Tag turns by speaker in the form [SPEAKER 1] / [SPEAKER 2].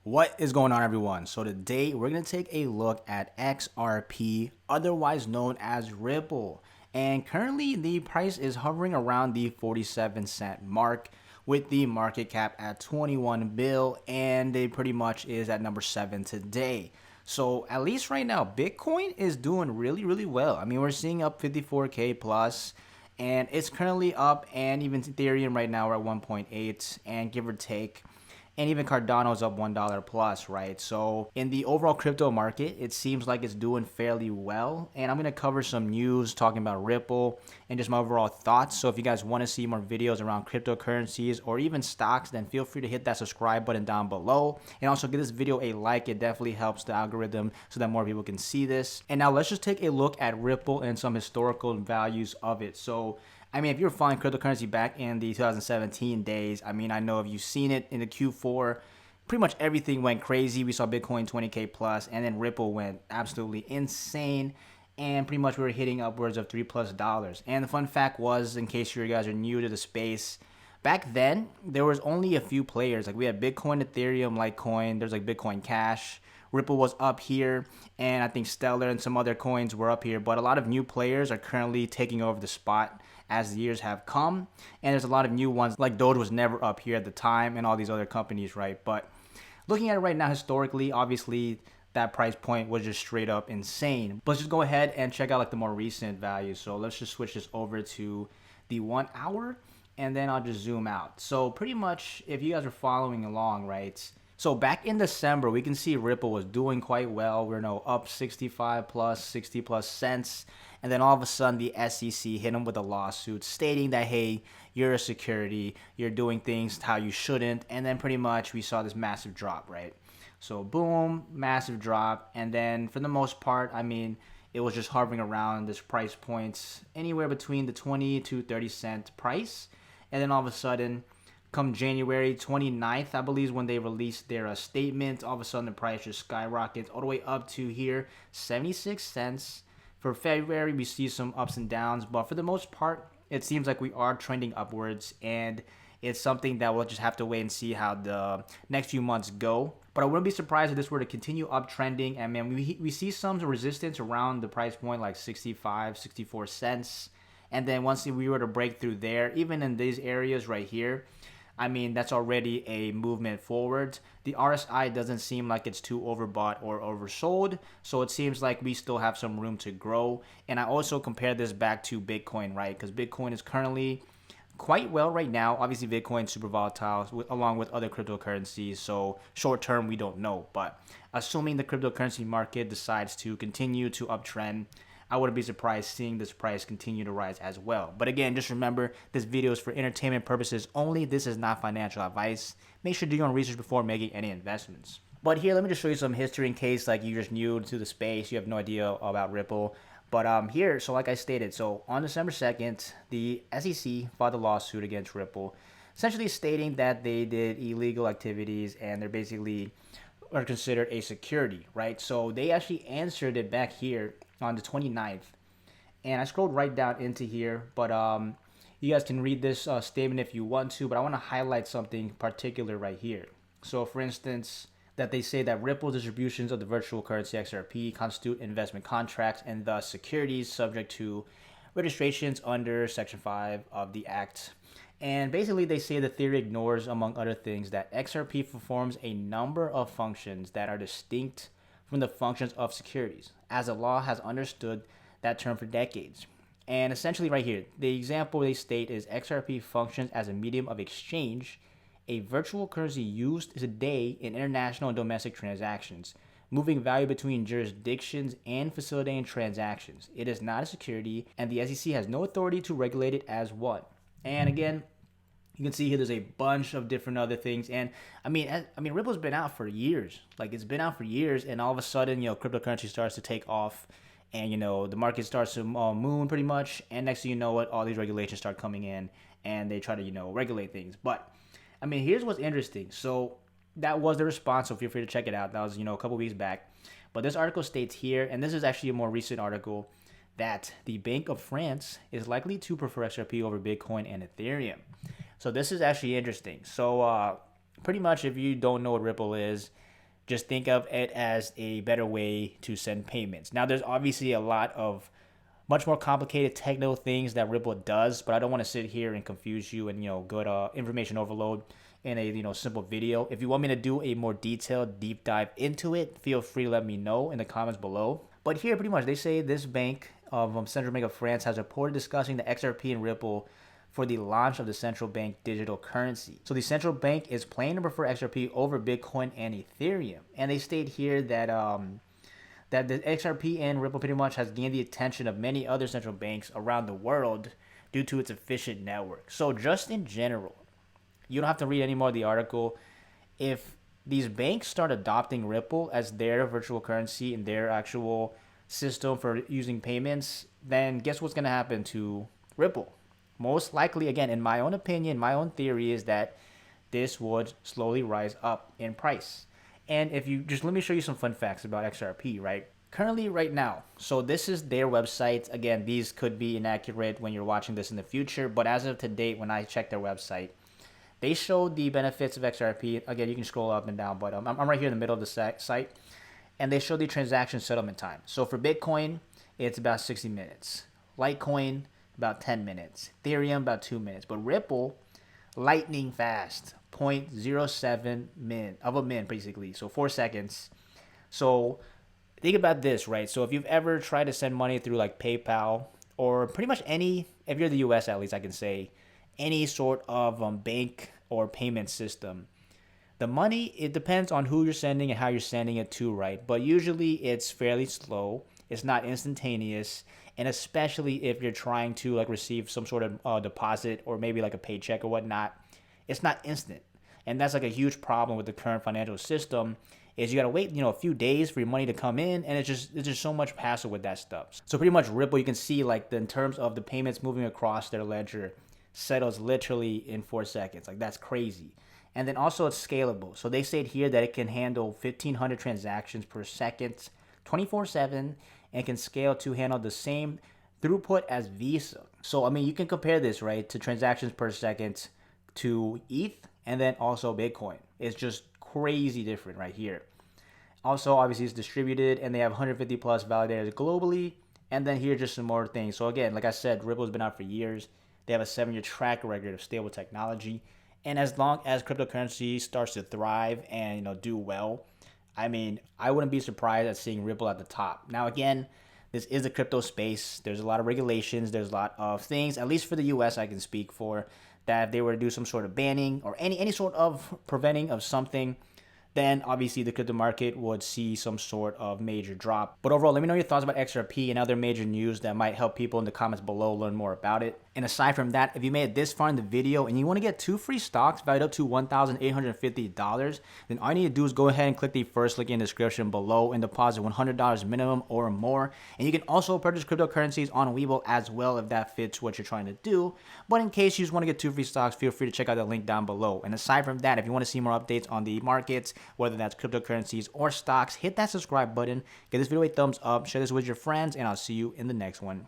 [SPEAKER 1] What is going on, everyone? So today we're going to take a look at XRP, otherwise known as Ripple. And currently the price is hovering around the 47-cent mark with the market cap at 21 bill, and it pretty much is at number 7 today. So at least right now, Bitcoin is doing really well. I mean, we're seeing up 54K plus, and it's currently up, and even Ethereum right now we're at 1.8, and give or take. And even Cardano's up $1 plus, right? So in the overall crypto market, it seems like it's doing fairly well. And I'm going to cover some news talking about Ripple and just my overall thoughts. So if you guys want to see more videos around cryptocurrencies or even stocks, then feel free to hit that subscribe button down below. And also give this video a like. It definitely helps the algorithm so that more people can see this. And now let's just take a look at Ripple and some historical values of it. So I mean, if you're following cryptocurrency back in the 2017 days, I mean, I know if you've seen it in the Q4, pretty much everything went crazy. We saw Bitcoin 20K plus, and then Ripple went absolutely insane. And pretty much we were hitting upwards of $3+. And the fun fact was, in case you guys are new to the space, back then there was only a few players. Like we had Bitcoin, Ethereum, Litecoin. There's like Bitcoin Cash. Ripple was up here, and I think Stellar and some other coins were up here. But a lot of new players are currently taking over the spot as the years have come, and there's a lot of new ones, like Doge was never up here at the time, and all these other companies, right? But looking at it right now historically, obviously that price point was just straight up insane. But let's just go ahead and check out like the more recent values. So let's just switch this over to the 1 hour, and then I'll just zoom out. So pretty much, if you guys are following along, right? So back in December, we can see Ripple was doing quite well. We're now up 65 plus, 60 plus cents. And then all of a sudden, the SEC hit them with a lawsuit stating that, hey, you're a security, you're doing things how you shouldn't. And then pretty much we saw this massive drop, right? So boom, massive drop. And then for the most part, I mean, it was just hovering around this price points anywhere between the 20 to 30 cent price. And then all of a sudden, come January 29th, I believe, is when they released their statement. All of a sudden, the price just skyrockets all the way up to here, 76 cents. For February, we see some ups and downs, but for the most part, it seems like we are trending upwards, and it's something that we'll just have to wait and see how the next few months go. But I wouldn't be surprised if this were to continue uptrending, and man, we see some resistance around the price point like 65, 64 cents. And then once we were to break through there, even in these areas right here, I mean, that's already a movement forward. The RSI doesn't seem like it's too overbought or oversold, so it seems like we still have some room to grow. And I also compare this back to Bitcoin, right? Because Bitcoin is currently quite well right now. Obviously, Bitcoin's super volatile along with other cryptocurrencies, so short term, we don't know. But assuming the cryptocurrency market decides to continue to uptrend, I wouldn't be surprised seeing this price continue to rise as well. But again, just remember, this video is for entertainment purposes only. This is not financial advice. Make sure to do your own research before making any investments. But here, let me just show you some history in case like you're just new to the space, you have no idea about Ripple. But here, so like I stated, so on December 2nd, the SEC filed a lawsuit against Ripple, essentially stating that they did illegal activities and they're basically are considered a security, right? So they actually answered it back here on the 29th, and I scrolled right down into here, but you guys can read this statement if you want to, but I want to highlight something particular right here. So for instance, that they say that Ripple distributions of the virtual currency XRP constitute investment contracts and thus securities subject to registrations under Section 5 of the Act. And basically, they say the theory ignores, among other things, that XRP performs a number of functions that are distinct from the functions of securities, as the law has understood that term for decades. And essentially right here, the example they state is XRP functions as a medium of exchange, a virtual currency used today in international and domestic transactions, moving value between jurisdictions and facilitating transactions. It is not a security, and the SEC has no authority to regulate it as one. And again, you can see here there's a bunch of different other things. And I mean, Ripple's been out for years. Like, it's been out for years, and all of a sudden, cryptocurrency starts to take off, and, the market starts to moon pretty much. And next thing you know, all these regulations start coming in, and they try to, regulate things. But, I mean, here's what's interesting. So that was the response, so feel free to check it out. That was, a couple weeks back. But this article states here, and this is actually a more recent article, that the Bank of France is likely to prefer XRP over Bitcoin and Ethereum. So this is actually interesting. So pretty much, if you don't know what Ripple is, just think of it as a better way to send payments. Now, there's obviously a lot of much more complicated technical things that Ripple does, but I don't want to sit here and confuse you and good information overload in a simple video. If you want me to do a more detailed deep dive into it, feel free to let me know in the comments below. But here, pretty much, they say this bank of Central Bank of France has reported discussing the XRP and Ripple for the launch of the central bank digital currency. So the central bank is planning to prefer XRP over Bitcoin and Ethereum, and they state here that that the XRP and Ripple pretty much has gained the attention of many other central banks around the world due to its efficient network. So just in general, you don't have to read any more of the article. If these banks start adopting Ripple as their virtual currency and their actual system for using payments, then guess what's going to happen to Ripple? Most likely, again, in my own opinion, my own theory is that this would slowly rise up in price. And if you just let me show you some fun facts about XRP, right? Currently, right now, so this is their website. Again, these could be inaccurate when you're watching this in the future, but as of today, when I checked their website, they showed the benefits of XRP. Again, you can scroll up and down, but I'm right here in the middle of the site, and they show the transaction settlement time. So for Bitcoin, it's about 60 minutes. Litecoin, about 10 minutes. Ethereum, about 2 minutes. But Ripple, lightning fast, 0.07 min, basically. So 4 seconds. So think about this, right? So if you've ever tried to send money through like PayPal or pretty much any, if you're the US at least, I can say, any sort of bank or payment system, the money, it depends on who you're sending and how you're sending it to, right? But usually it's fairly slow. It's not instantaneous. And especially if you're trying to like receive some sort of deposit or maybe like a paycheck or whatnot, it's not instant. And that's like a huge problem with the current financial system is you got to wait, a few days for your money to come in. And it's just so much hassle with that stuff. So pretty much Ripple, you can see like in terms of the payments moving across their ledger, settles literally in 4 seconds. Like that's crazy. And then also it's scalable. So they said here that it can handle 1,500 transactions per second, 24/7, and can scale to handle the same throughput as Visa. So, I mean, you can compare this, right, to transactions per second to ETH and then also Bitcoin. It's just crazy different right here. Also, obviously, it's distributed and they have 150 plus validators globally. And then here, just some more things. So again, like I said, Ripple's been out for years. They have a 7-year track record of stable technology. And as long as cryptocurrency starts to thrive and do well, I mean, I wouldn't be surprised at seeing Ripple at the top. Now, again, this is a crypto space. There's a lot of regulations. There's a lot of things, at least for the US, I can speak for, that if they were to do some sort of banning or any sort of preventing of something, then obviously the crypto market would see some sort of major drop. But overall, let me know your thoughts about XRP and other major news that might help people in the comments below learn more about it. And aside from that, if you made it this far in the video and you want to get 2 free stocks valued up to $1,850, then all you need to do is go ahead and click the first link in the description below and deposit $100 minimum or more. And you can also purchase cryptocurrencies on Webull as well if that fits what you're trying to do. But in case you just want to get 2 free stocks, feel free to check out the link down below. And aside from that, if you want to see more updates on the markets, whether that's cryptocurrencies or stocks, hit that subscribe button, give this video a thumbs up, share this with your friends, and I'll see you in the next one.